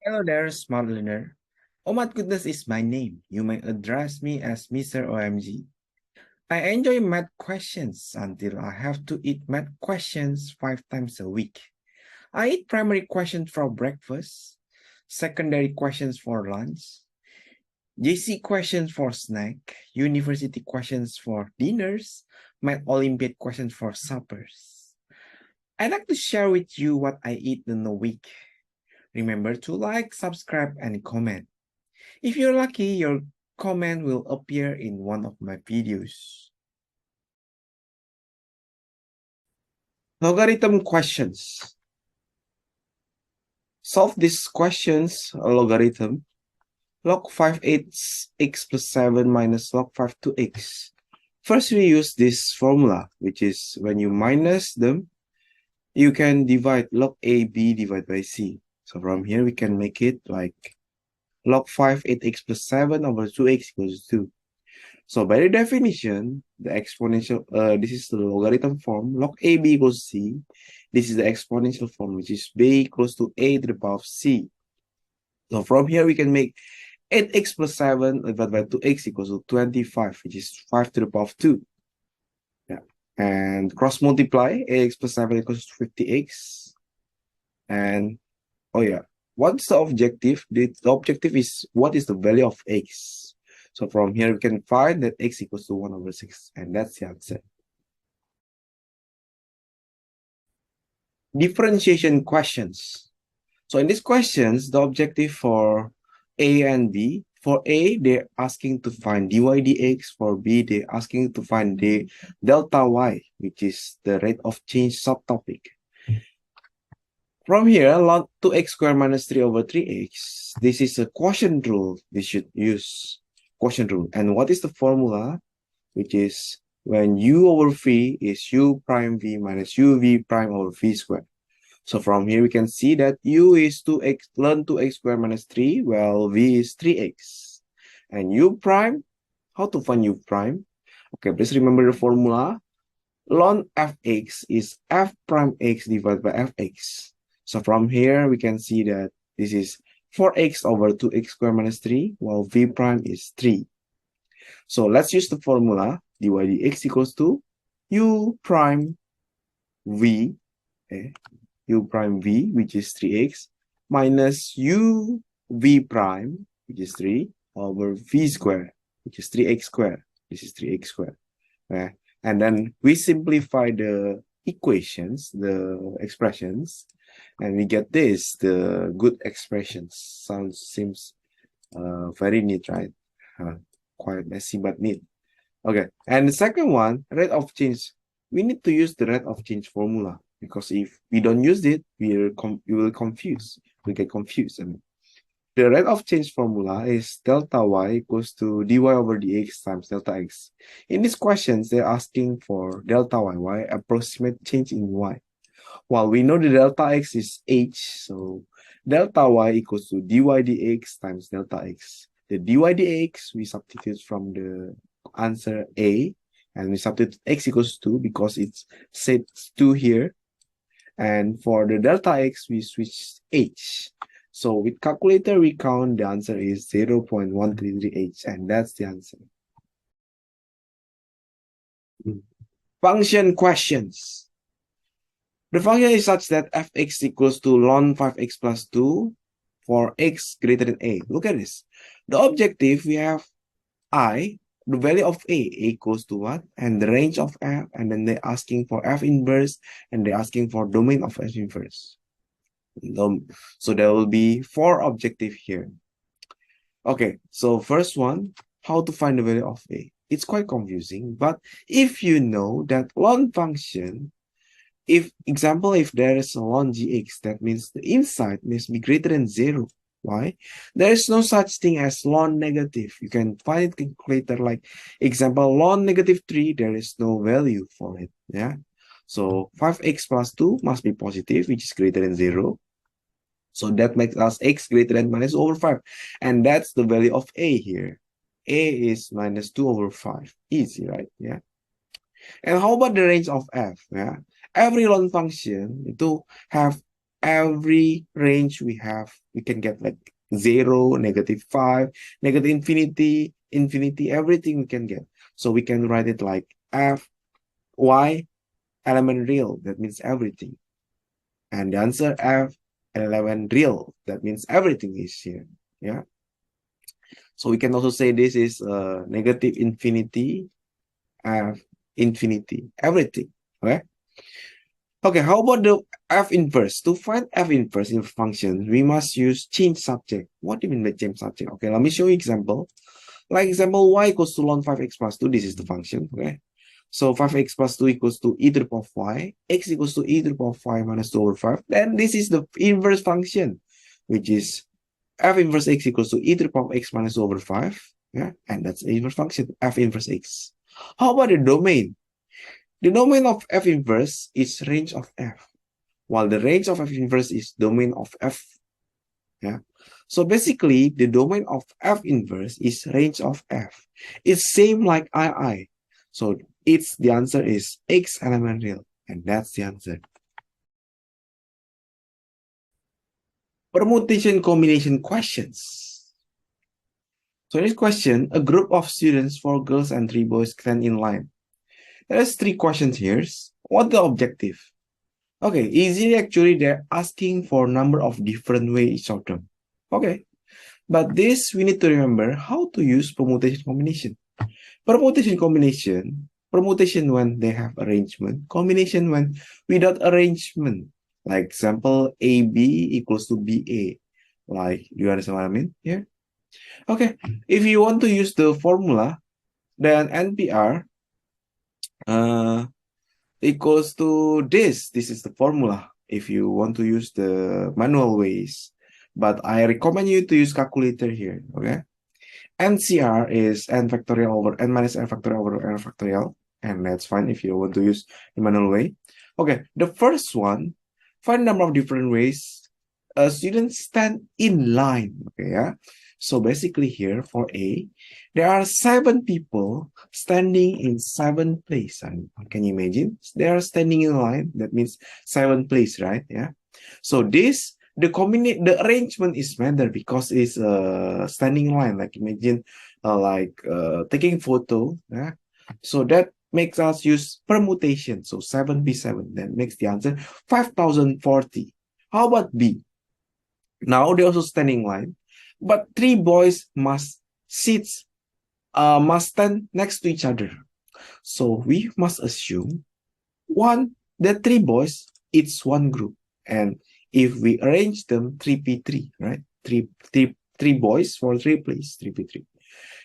Hello there, smart learner. Ohmathgoodness is my name. You may address me as Mr. OMG. I enjoy math questions until I have to eat math questions 5 times a week. I eat primary questions for breakfast, secondary questions for lunch, JC questions for snack, university questions for dinners, math Olympiad questions for suppers. I'd like to share with you what I eat in a week. Remember to like, subscribe, and comment. If you're lucky, your comment will appear in one of my videos. Logarithm questions. Solve these questions, logarithm. Log 5 x plus 7 minus log 5 2x. First, we use this formula, which is when you minus them, you can divide log AB divided by C. So from here, we can make it like log 8x plus 7 over 2x equals 2. So by the definition, the exponential, this is the logarithm form, log AB equals C. This is the exponential form, which is B equals to A to the power of C. So from here, we can make 8x plus 7 divided by 2x equals to 25, which is 5 to the power of 2. Yeah. And cross multiply, ax plus 7 equals to 50x. And, oh yeah, what's the objective? The objective is what is the value of x? So from here, we can find that x equals to 1 over 6. And that's the answer. Differentiation questions. So in these questions, the objective for A and B, for A, they're asking to find dy dx. For B, they're asking to find the delta y, which is the rate of change subtopic. From here, log 2x squared minus 3 over 3x, this is a quotient rule. We should use quotient rule. And what is the formula? Which is when u over v is u prime v minus uv prime over v squared. So from here, we can see that u is 2x, learn 2x squared minus 3, while v is 3x. And u prime, how to find u prime? Okay, please remember the formula. Ln fx is f prime x divided by fx. So from here, we can see that this is 4x over 2x squared minus 3, while v prime is 3. So let's use the formula. Dy dx equals to u prime v, okay, u prime v, which is 3x, minus u v prime, which is 3, over v squared, which is 3x squared. This is 3x squared. Okay. And then we simplify the equations, the expressions, and we get this, the good expressions. Seems very neat, right? Quite messy, but neat. Okay, and the second one, rate of change. We need to use the rate of change formula, because if we don't use it, we will confuse. We get confused. I mean, the rate of change formula is delta y equals to dy over dx times delta x. In these questions, they're asking for delta y, approximate change in y. While we know the delta x is h, so delta y equals to dy dx times delta x. The dy dx, we substitute from the answer A, and we substitute x equals 2 because it's set 2 here. And for the delta x, we switch h. So with calculator, we count, the answer is 0.133h, and that's the answer. Function questions. The function is such that fx equals to ln 5x plus 2 for x greater than a. Look at this. The objective, we have I, the value of a equals to what? And the range of f, and then they're asking for f inverse, and they're asking for domain of f inverse. So there will be 4 objectives here. Okay, so first one, how to find the value of a. It's quite confusing, but if you know that ln function, if there is a ln gx, that means the inside must be greater than 0. Why? There is no such thing as ln negative. You can find it calculator, like example ln negative 3, there is no value for it. Yeah. So 5x plus 2 must be positive, which is greater than 0. So that makes us x greater than minus over 5. And that's the value of a here. A is minus 2 over 5. Easy, right? Yeah. And how about the range of f? Yeah. Every ln function to have every range we have, we can get like 0, -5, negative infinity, infinity, everything we can get. So we can write it like f y element real, that means everything. And the answer f element real, that means everything is here. Yeah. So we can also say this is negative infinity, f infinity, everything. Okay. Okay, how about the f inverse? To find f inverse in function, we must use change subject. What do you mean by change subject? Okay, let me show you example. Like example, y equals to ln 5x plus 2. This is the function, okay? So 5x plus 2 equals to e to the power of y. X equals to e to the power of y minus 2 over 5. Then this is the inverse function, which is f inverse x equals to e to the power of x minus 2 over 5. Yeah, and that's the inverse function, f inverse x. How about the domain? The domain of f inverse is range of f, while the range of f inverse is domain of f. Yeah. So basically, the domain of f inverse is range of f. It's same like II. So the answer is x element real, and that's the answer. Permutation combination questions. So in this question, a group of students, 4 girls and 3 boys, stand in line. There's 3 questions here. What's the objective? Okay, easily actually they're asking for number of different ways each of them. Okay, but this we need to remember how to use permutation combination. Permutation combination, permutation when they have arrangement, combination when without arrangement. Like example, AB equals to BA. Like, do you understand what I mean here? Okay, if you want to use the formula, then NPR equals to this. This is the formula if you want to use the manual ways. But I recommend you to use calculator here, okay? NCR is n factorial over n minus n factorial over n factorial. And that's fine if you want to use the manual way. Okay, the first one, find number of different ways students stand in line. Okay, yeah. So basically here for A, there are 7 people standing in 7 place. And can you imagine? They are standing in line. That means 7 place, right? Yeah. So this the arrangement is matter because it's standing in line. Like imagine taking photo. Yeah. So that makes us use permutation. So 7b7. That makes the answer 5040. How about B? Now they also standing in line, but 3 boys must stand next to each other. So we must assume the 3 boys, it's one group. And if we arrange them 3p3, right? Three boys for 3 place, 3p3.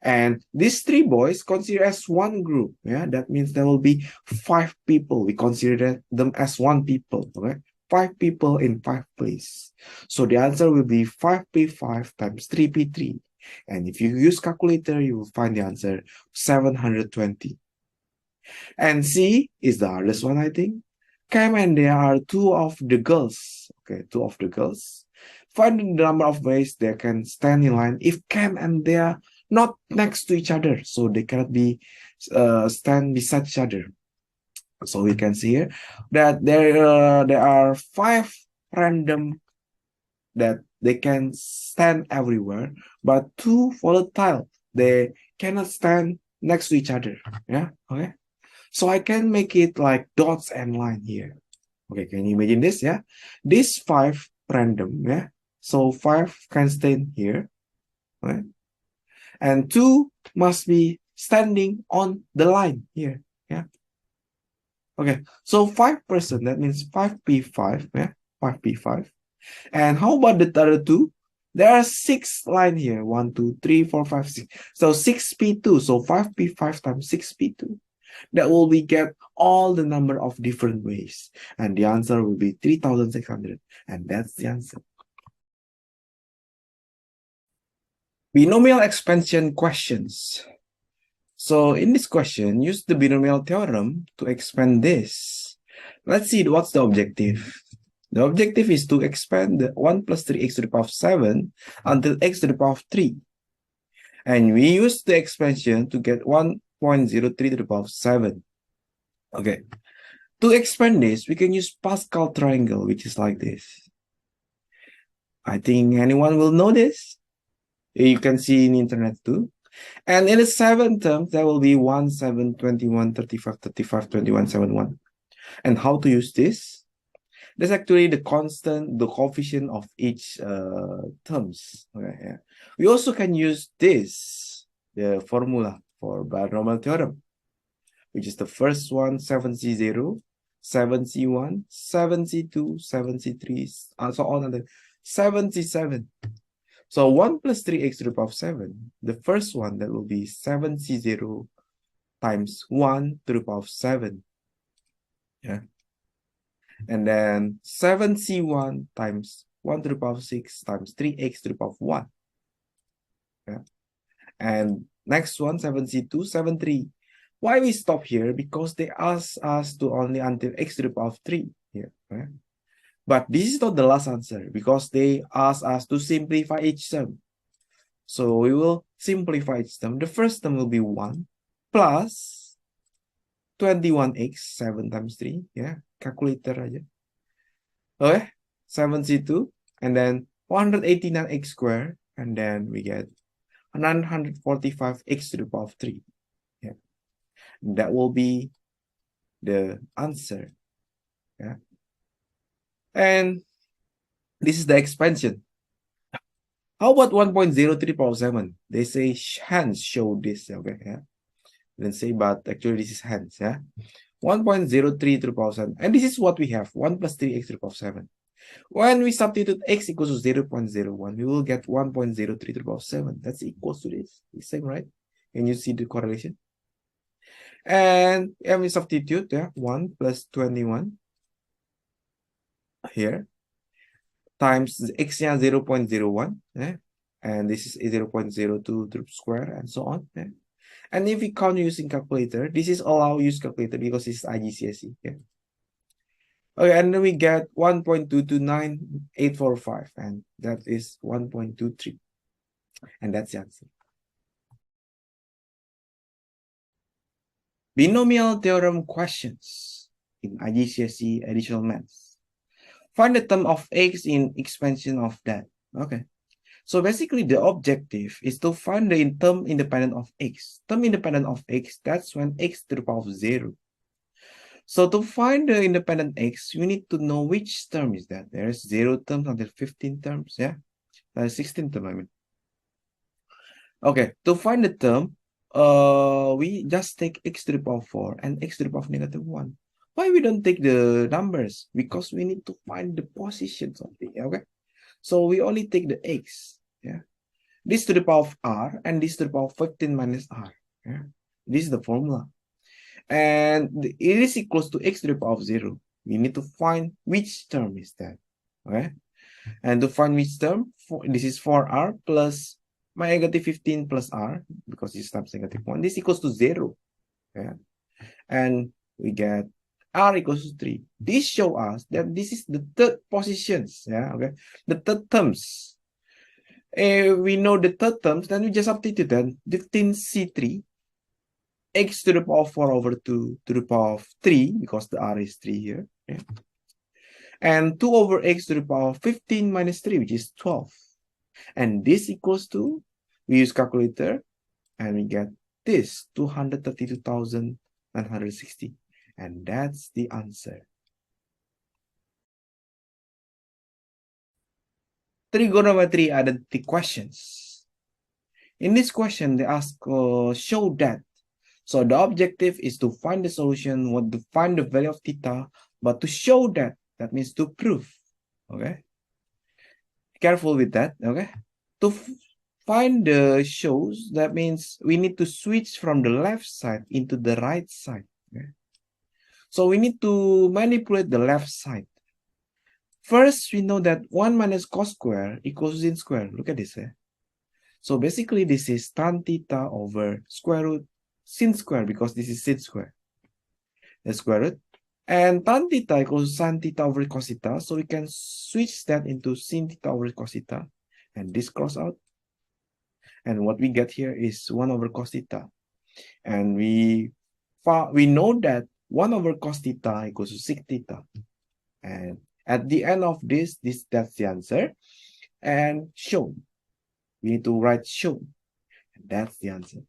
And these 3 boys consider as one group. Yeah, that means there will be 5 people. We consider them as one people. Okay, 5 people in 5 place. So the answer will be 5p5 times 3p3. And if you use calculator, you will find the answer 720. And C is the hardest one, I think. Cam and there are 2 of the girls. Okay, 2 of the girls. Find the number of ways they can stand in line if Cam and they are not next to each other. So they cannot be stand beside each other. So we can see here that there are 5 random that they can stand everywhere, but 2 volatile, they cannot stand next to each other. Yeah, okay. So I can make it like dots and line here. Okay, can you imagine this? Yeah, this 5 random. Yeah, so 5 can stand here, right? And 2 must be standing on the line here. Yeah. Okay, so 5%, that means 5p5, yeah, 5p5. And how about the other 2? There are 6 line here, 1, 2, 3, 4, 5, 6. So 6p2, so 5p5 times 6p2. That will be get all the number of different ways. And the answer will be 3600. And that's the answer. Binomial expansion questions. So in this question, use the binomial theorem to expand this. Let's see what's the objective. The objective is to expand the 1 plus 3x to the power of 7 until x to the power of 3. And we use the expansion to get 1.03 to the power of 7. Okay. To expand this, we can use Pascal triangle, which is like this. I think anyone will know this. You can see in internet too. And in the seventh term, there will be 1, 7, 21, 35, 35, 21, 71. And how to use this? That's actually the constant, the coefficient of each terms. Okay, yeah. We also can use this, the formula for binomial theorem, which is the first one, 7C0, 7C1, 7C2, 7C3, and so on, and then 7C7. So 1 plus 3x to the power of 7, the first one, that will be 7C0 times 1 to the power of 7. Yeah. And then 7C1 times 1 to the power of 6 times 3x to the power of 1. Yeah. And next one, 7C2, 7,3. Why we stop here? Because they ask us to only until x to the power of 3 here. Right? But this is not the last answer because they ask us to simplify each term. So we will simplify each term. The first term will be 1 plus 21x, 7 times 3. Yeah, calculator aja. Okay, 7C2, and then 189x squared, and then we get 945x to the power of 3. Yeah, that will be the answer. Yeah, and this is the expansion. How about 1.03 power 7? They say hands show this. Okay, yeah. Then say, but actually this is hands. Yeah, 1.03 to the power 7, and this is what we have: 1 plus 3x to the power 7. When we substitute x equals to 0.01, we will get 1.03 to the power 7. That's equals to this. It's same, right? Can you see the correlation? And we substitute, yeah, 1 plus 21 here times x-nya 0.01, yeah? And this is 0.02 to the square and so on. Yeah? And if we count using calculator, this is allow use calculator because it's Igcse. Yeah? Okay, and then we get 1.229845, and that is 1.23. And that's the answer. Binomial theorem questions in Igcse additional maths. Find the term of x in expansion of that. Okay. So basically the objective is to find the term independent of x. Term independent of x, that's when x to the power of 0. So to find the independent x, we need to know which term is that. There's 0 terms until 15 terms, yeah? 16 term, I mean. Okay, to find the term, we just take x to the power 4 and x to the power of -1. Why we don't take the numbers? Because we need to find the positions of it, okay? So we only take the x, yeah? This to the power of r and this to the power of 15 minus r, yeah? This is the formula. And it is equals to x to the power of 0. We need to find which term is that, okay? And to find which term, this is 4r plus my -15 plus r, because this times -1, this equals to 0. Yeah? And we get r equals to 3. This shows us that this is the third positions. Yeah, okay. The third terms. We know the third terms, then we just substitute then 15c3 x to the power of 4 over 2 to the power of 3, because the r is 3 here. Yeah? And 2 over x to the power of 15 minus 3, which is 12. And this equals to, we use calculator, and we get this, 232,960. And that's the answer. Trigonometry identity questions. In this question, they ask, show that. So the objective is to find the solution, what to find the value of theta, but to show that, that means to prove, okay? Careful with that, okay? To find the shows, that means we need to switch from the left side into the right side, okay? So we need to manipulate the left side. First, we know that 1 minus cos square equals sin square. Look at this, eh? So basically, this is tan theta over square root sin square, because this is sin square. The square root. And tan theta equals sin theta over cos theta. So we can switch that into sin theta over cos theta. And this cross out. And what we get here is 1 over cos theta. And we know that 1 over cos theta equals to sec theta. And at the end of this, that's the answer. and shown. We need to write shown. That's the answer.